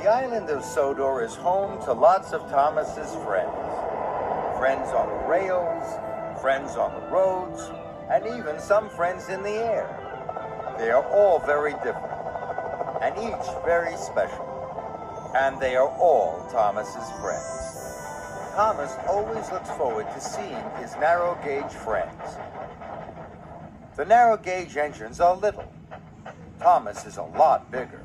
The island of Sodor is home to lots of Thomas's friends. Friends on the rails, friends on the roads, and even some friends in the air. They are all very different, and each very special. And they are all Thomas's friends. Thomas always looks forward to seeing his narrow gauge friends. The narrow gauge engines are little. Thomas is a lot bigger.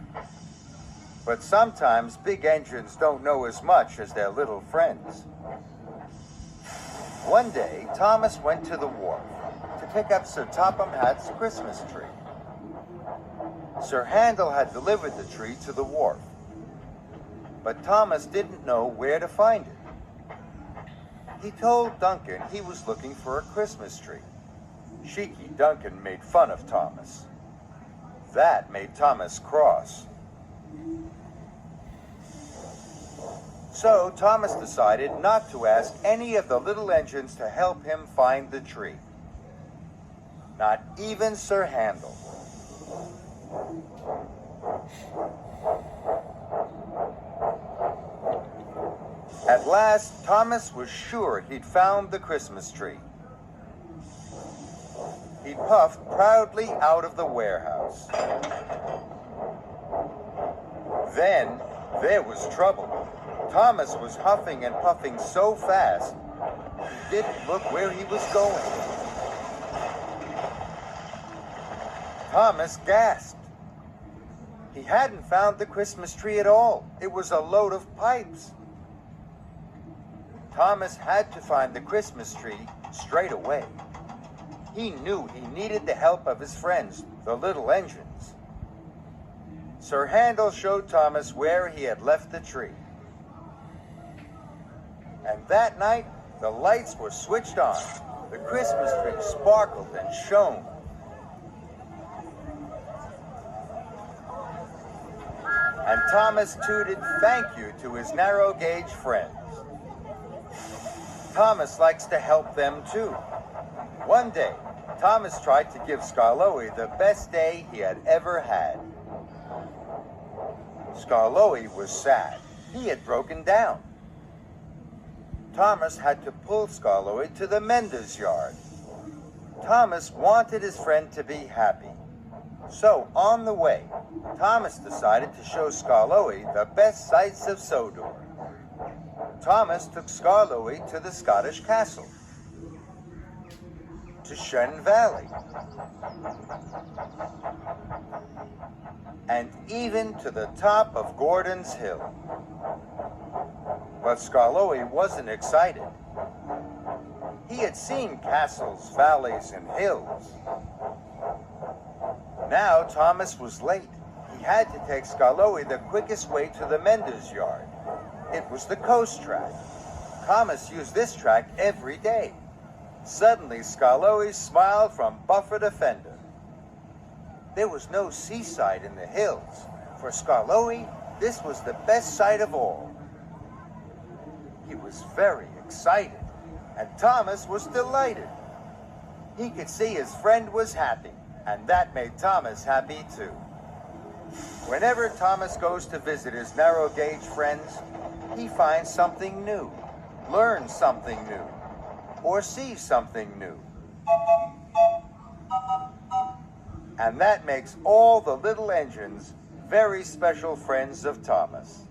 But sometimes big engines don't know as much as their little friends. One day, Thomas went to the wharf to pick up Sir Topham Hatt's Christmas tree. Sir Handel had delivered the tree to the wharf, but Thomas didn't know where to find it. He told Duncan he was looking for a Christmas tree. Cheeky Duncan made fun of Thomas. That made Thomas cross. So Thomas decided not to ask any of the little engines to help him find the tree. Not even Sir Handel. At last, Thomas was sure he'd found the Christmas tree. He puffed proudly out of the warehouse. Then there was trouble. Thomas was huffing and puffing so fast, he didn't look where he was going. Thomas gasped. He hadn't found the Christmas tree at all. It was a load of pipes. Thomas had to find the Christmas tree straight away. He knew he needed the help of his friends, the little engines. Sir Handel showed Thomas where he had left the tree. And that night, the lights were switched on. The Christmas tree sparkled and shone. And Thomas tooted thank you to his narrow gauge friends. Thomas likes to help them too. One day, Thomas tried to give Skarloey the best day he had ever had. Skarloey was sad. He had broken down. Thomas had to pull Skarloey to the mender's yard. Thomas wanted his friend to be happy. So, on the way, Thomas decided to show Skarloey the best sights of Sodor. Thomas took Skarloey to the Scottish castle, to Shen Valley, and even to the top of Gordon's Hill. But Skarloey wasn't excited. He had seen castles, valleys, and hills. Now Thomas was late. He had to take Skarloey the quickest way to the mender's yard. It was the coast track. Thomas used this track every day. Suddenly, Skarloey smiled from buffer to fender. There was no seaside in the hills. For Skarloey, this was the best sight of all. He was very excited, and Thomas was delighted. He could see his friend was happy, and that made Thomas happy too. Whenever Thomas goes to visit his narrow gauge friends, he finds something new, learns something new, or sees something new. And that makes all the little engines very special friends of Thomas.